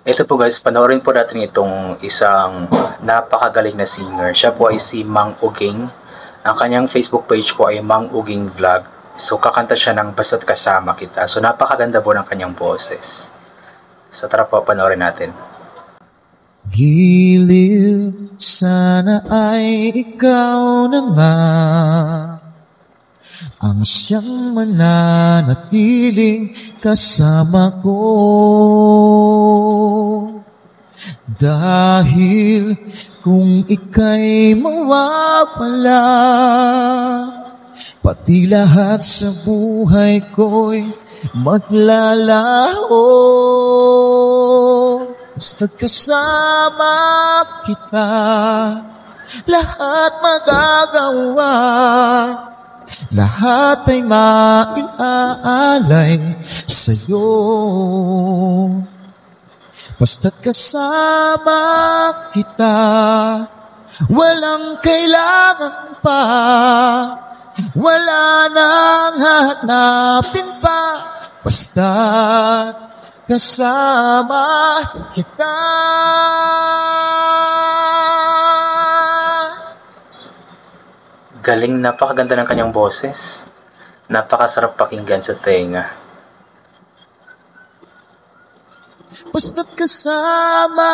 Ito po guys, panoorin po natin itong isang napakagaling na singer. Siya po ay si Mang Uging. Ang kanyang Facebook page po ay Mang Uging Vlog. So kakanta siya ng Basta't Kasama Kita. So napakaganda po ng kanyang boses. So tara po, panoorin natin. Giliw, sana ay ikaw na nga ang siyang mananatiling kasama ko. Dahil kung ika'y mawawala, pati lahat sa buhay ko'y maglalaho. Basta't kasama kita, lahat magagawa, lahat ay maiaalay sa'yo. Basta't kasama kita, walang kailangan pa, wala nang hahanapin pa. Basta't kasama kita. Galing, napakaganda ng kanyang boses. Napakasarap pakinggan sa tenga. Basta't kasama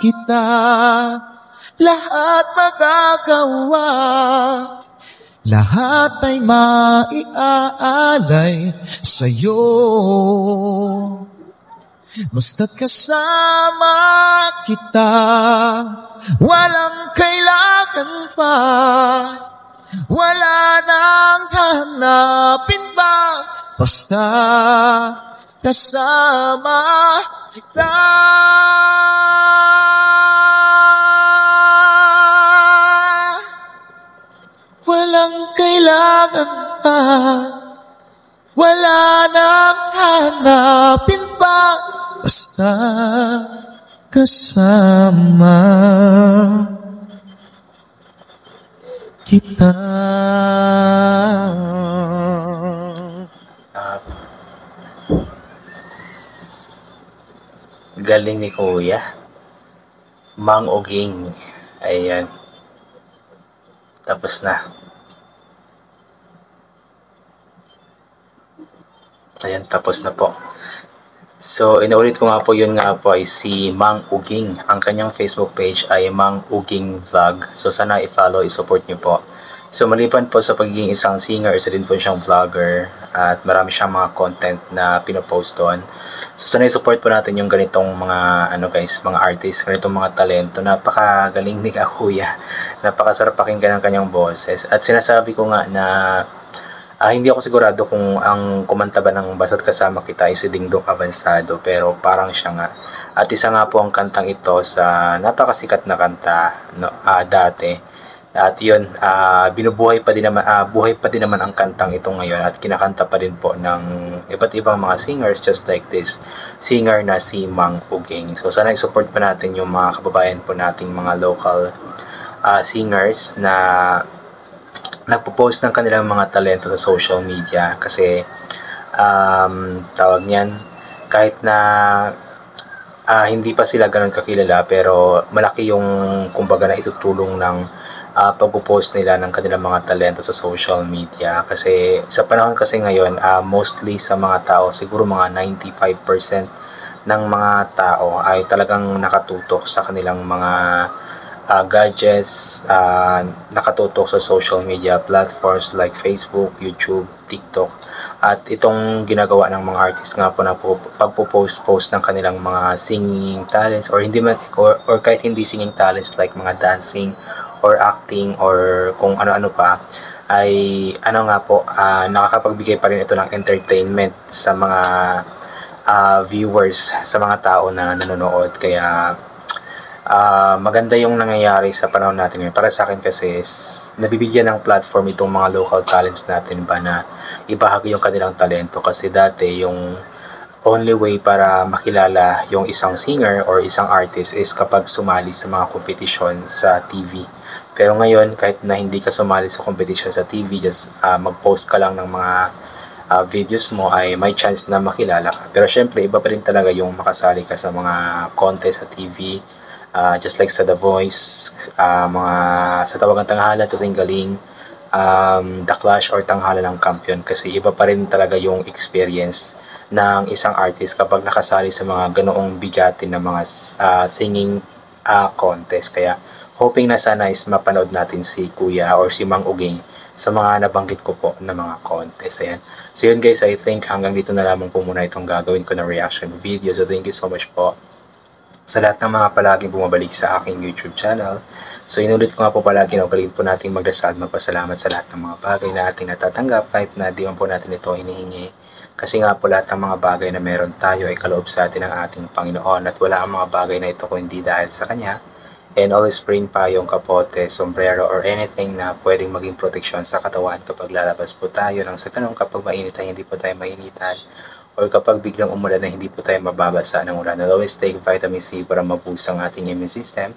kita, lahat magagawa, lahat ay maiaalay sa'yo. Basta't kasama kita, walang kailangan pa, wala nang hanapin pa. Basta kasama kita. Walang kailangan pa, wala nang hanapin pa. Basta kasama kita. Galing ni Kuya Mang Uging. Ayan, tapos na. Ayan, tapos na po. So, inuulit ko nga po, yun nga po ay si Mang Uging. Ang kanyang Facebook page ay Mang Uging Vlog. So, sana i-follow, i-support nyo po. So, maliban po sa pagiging isang singer, isa din po siyang vlogger. At marami siyang mga content na pinopost doon. So, sana i-support po natin yung ganitong mga, mga artists, ganitong mga talento. Napakagaling ni Kuya. Napakasarap pakinggan ng kanyang boses. At sinasabi ko nga na hindi ako sigurado kung ang kumanta ba ng Basta't Kasama Kita ay si Dingdong Avansado, pero parang siya nga. At isa nga po ang kantang ito sa napakasikat na kanta dati. At yun, buhay pa din naman ang kantang ito ngayon at kinakanta pa din po ng iba't ibang mga singers just like this singer na si Mang Uging. So sana i-support pa natin yung mga kababayan po nating mga local singers na nagpo-post ng kanilang mga talento sa social media kasi tawag niyan, kahit na hindi pa sila ganun kakilala, pero malaki yung kumbaga na itutulong ng pagpo-post nila ng kanilang mga talento sa social media. Kasi sa panahon kasi ngayon, mostly sa mga tao, siguro mga 95% ng mga tao ay talagang nakatutok sa kanilang mga gadgets, nakatutok sa social media platforms like Facebook, YouTube, TikTok. At itong ginagawa ng mga artists nga po na pagpo-post ng kanilang mga singing talents or hindi man or kahit hindi singing talents like mga dancing or acting or kung ano-ano pa, ay nakakapagbigay pa rin ito ng entertainment sa mga viewers, sa mga tao na nanonood. Kaya maganda yung nangyayari sa panahon natin ngayon. Para sa akin kasi nabibigyan ng platform itong mga local talents natin ba na ibahagi yung kanilang talento. Kasi dati yung only way para makilala yung isang singer or isang artist is kapag sumali sa mga kompetisyon sa TV. Pero ngayon, kahit na hindi ka sumali sa competition sa TV, just mag-post ka lang ng mga videos mo ay may chance na makilala ka. Pero syempre, iba pa rin talaga yung makasali ka sa mga contest sa TV, just like sa The Voice, mga sa Tawagang Tanghalan, sa Singgaling, The Clash or Tanghalan ng Kampiyon, kasi iba pa rin talaga yung experience ng isang artist kapag nakasali sa mga ganoong bigatin na mga singing contest. Kaya hoping na sana is mapanood natin si Kuya or si Mang Uging sa mga nabanggit ko po na mga contest. Ayan. So yun guys, I think hanggang dito na lamang po muna itong gagawin ko na reaction video. So thank you so much po sa lahat ng mga palaging bumabalik sa aking YouTube channel. So inulit ko nga po palagi na ugaling po natin magdasal, magpasalamat sa lahat ng mga bagay na ating natatanggap kahit na di man po natin ito hinihingi. Kasi nga po lahat ng mga bagay na meron tayo ay kaloob sa atin ng ating Panginoon at wala ang mga bagay na ito kung hindi dahil sa Kanya. And always bring payong, kapote, sombrero, or anything na pwedeng maging proteksyon sa katawan kapag lalabas po tayo nang sa ganun kapag mainit ay hindi po tayo mainitan or kapag biglang umulan na hindi po tayo mababasa ng ulan. Always take vitamin C para maboost ang ating immune system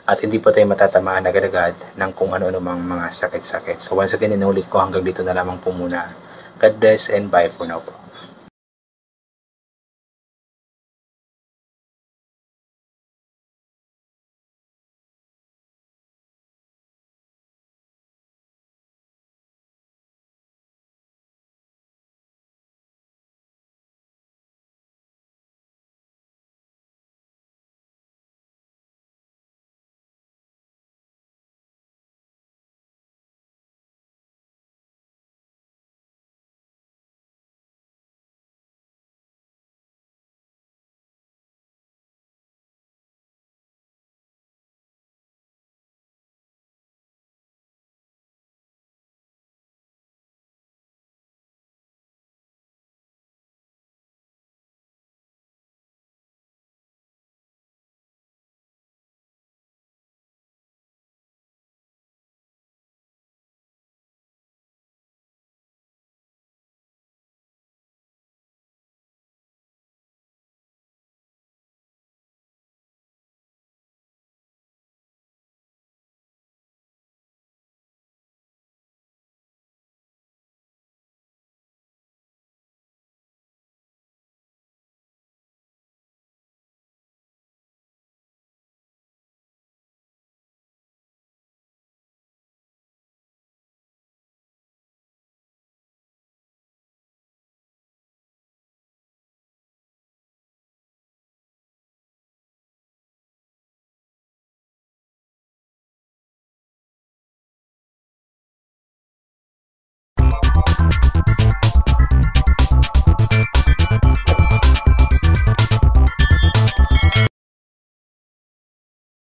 at hindi po tayo matatamaan agad-agad ng kung ano-ano mga sakit-sakit. So once again, inulit ko hanggang dito na lamang po muna. God bless and bye for now po.